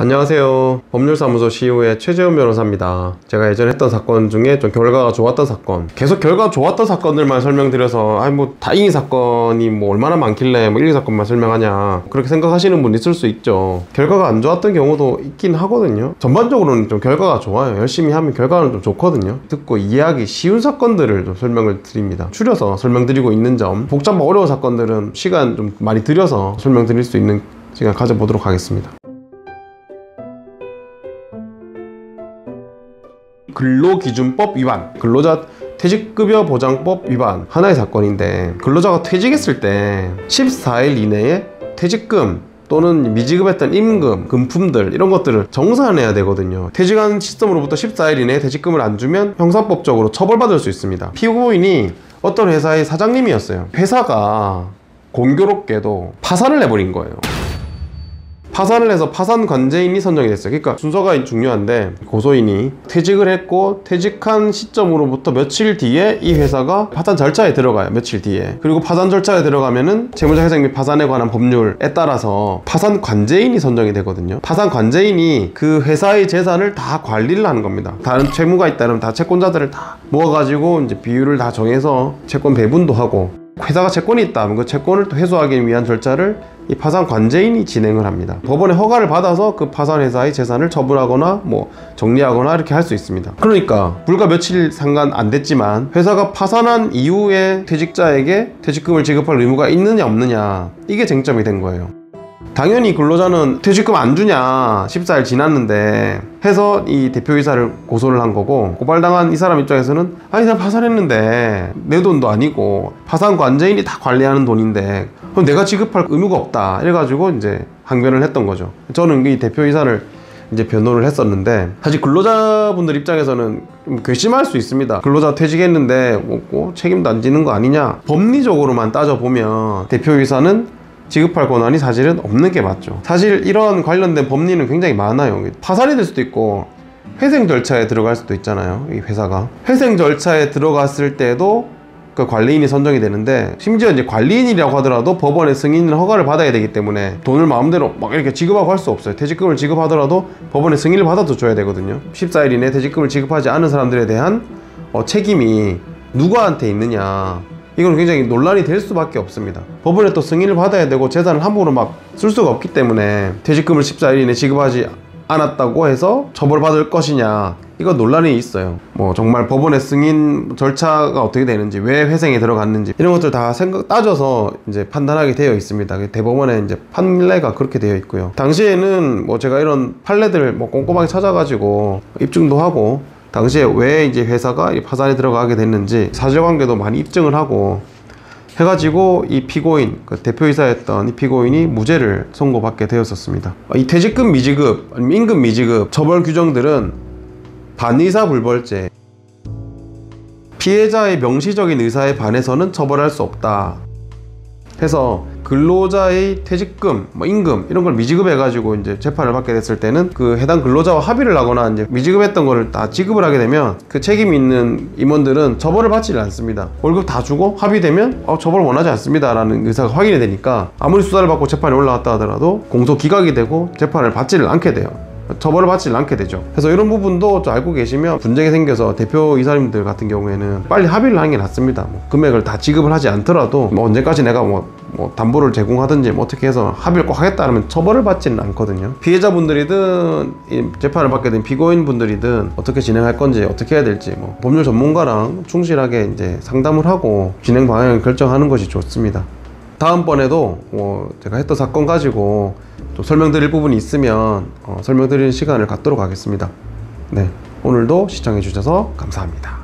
안녕하세요. 법률사무소 CEO의 최재훈 변호사입니다. 제가 예전에 했던 사건 중에 좀 결과가 좋았던 사건, 계속 결과가 좋았던 사건들만 설명드려서 뭐 다행히 사건이 뭐 얼마나 많길래 뭐 1, 2 사건만 설명하냐 그렇게 생각하시는 분 있을 수 있죠. 결과가 안 좋았던 경우도 있긴 하거든요. 전반적으로는 좀 결과가 좋아요. 열심히 하면 결과는 좀 좋거든요. 듣고 이해하기 쉬운 사건들을 좀 설명을 드립니다. 줄여서 설명드리고 있는 점, 복잡하고 어려운 사건들은 시간 좀 많이 들여서 설명드릴 수 있는 시간 가져보도록 하겠습니다. 근로기준법 위반, 근로자 퇴직급여보장법 위반, 하나의 사건인데, 근로자가 퇴직했을 때 14일 이내에 퇴직금 또는 미지급했던 임금, 금품들 이런 것들을 정산해야 되거든요. 퇴직한 시점으로부터 14일 이내에 퇴직금을 안 주면 형사법적으로 처벌받을 수 있습니다. 피고인이 어떤 회사의 사장님이었어요. 회사가 공교롭게도 파산을 해버린 거예요. 파산을 해서 파산 관제인이 선정이 됐어요. 그러니까 순서가 중요한데, 고소인이 퇴직을 했고 퇴직한 시점으로부터 며칠 뒤에 이 회사가 파산 절차에 들어가요. 며칠 뒤에. 그리고 파산 절차에 들어가면은 채무자회생 및 파산에 관한 법률에 따라서 파산 관제인이 선정이 되거든요. 파산 관제인이 그 회사의 재산을 다 관리를 하는 겁니다. 다른 채무가 있다면 다 채권자들을 다 모아가지고 이제 비율을 다 정해서 채권 배분도 하고, 회사가 채권이 있다면 그 채권을 또 회수하기 위한 절차를 이 파산 관제인이 진행을 합니다. 법원의 허가를 받아서 그 파산 회사의 재산을 처분하거나 뭐 정리하거나 이렇게 할 수 있습니다. 그러니까 불과 며칠 상관 안 됐지만 회사가 파산한 이후에 퇴직자에게 퇴직금을 지급할 의무가 있느냐 없느냐, 이게 쟁점이 된 거예요. 당연히 근로자는 퇴직금 안 주냐, 14일 지났는데 해서 이 대표이사를 고소를 한 거고, 고발당한 이 사람 입장에서는 아니 내가 파산했는데 내 돈도 아니고 파산 관제인이 다 관리하는 돈인데 그럼 내가 지급할 의무가 없다, 이래가지고 이제 항변을 했던 거죠. 저는 이 대표이사를 이제 변호를 했었는데, 사실 근로자분들 입장에서는 좀 괘씸할 수 있습니다. 근로자 퇴직했는데 뭐 책임도 안 지는 거 아니냐. 법리적으로만 따져보면 대표이사는 지급할 권한이 사실은 없는 게 맞죠. 사실 이런 관련된 법리는 굉장히 많아요. 파산이 될 수도 있고 회생 절차에 들어갈 수도 있잖아요. 이 회사가 회생 절차에 들어갔을 때도 그 관리인이 선정이 되는데, 심지어 이제 관리인이라고 하더라도 법원의 승인을 허가를 받아야 되기 때문에 돈을 마음대로 막 이렇게 지급하고 할 수 없어요. 퇴직금을 지급하더라도 법원의 승인을 받아도 줘야 되거든요. 14일 이내에 퇴직금을 지급하지 않은 사람들에 대한 책임이 누구한테 있느냐, 이건 굉장히 논란이 될 수밖에 없습니다. 법원에 또 승인을 받아야 되고 재산을 함부로 막 쓸 수가 없기 때문에 퇴직금을 14일 이내에 지급하지 않았다고 해서 처벌받을 것이냐, 이건 논란이 있어요. 뭐 정말 법원의 승인 절차가 어떻게 되는지, 왜 회생에 들어갔는지 이런 것들 다 따져서 이제 판단하게 되어 있습니다. 대법원의 이제 판례가 그렇게 되어 있고요. 당시에는 뭐 제가 이런 판례들을 뭐 꼼꼼하게 찾아가지고 입증도 하고, 당시에 왜 이제 회사가 파산에 들어가게 됐는지 사실관계도 많이 입증을 하고 해가지고 이 피고인, 그 대표이사였던 이 피고인이 무죄를 선고받게 되었었습니다. 이 퇴직금 미지급, 임금 미지급 처벌 규정들은 반의사 불벌죄, 피해자의 명시적인 의사에 반해서는 처벌할 수 없다 해서, 근로자의 퇴직금, 임금 이런 걸 미지급해가지고 이제 재판을 받게 됐을 때는 그 해당 근로자와 합의를 하거나 이제 미지급했던 거를 다 지급을 하게 되면 그 책임 있는 임원들은 처벌을 받지 않습니다. 월급 다 주고 합의되면 처벌 원하지 않습니다 라는 의사가 확인이 되니까 아무리 수사를 받고 재판에 올라갔다 하더라도 공소 기각이 되고 재판을 받지를 않게 돼요. 처벌을 받지를 않게 되죠. 그래서 이런 부분도 좀 알고 계시면, 분쟁이 생겨서 대표이사님들 같은 경우에는 빨리 합의를 하는 게 낫습니다. 금액을 다 지급을 하지 않더라도 언제까지 내가 담보를 제공하든지 어떻게 해서 합의를 꼭 하겠다 하면 처벌을 받지는 않거든요. 피해자분들이든 이 재판을 받게 된 피고인분들이든 어떻게 진행할 건지, 어떻게 해야 될지 법률 전문가랑 충실하게 이제 상담을 하고 진행 방향을 결정하는 것이 좋습니다. 다음번에도 제가 했던 사건 가지고 또 설명드릴 부분이 있으면 설명드리는 시간을 갖도록 하겠습니다. 네, 오늘도 시청해 주셔서 감사합니다.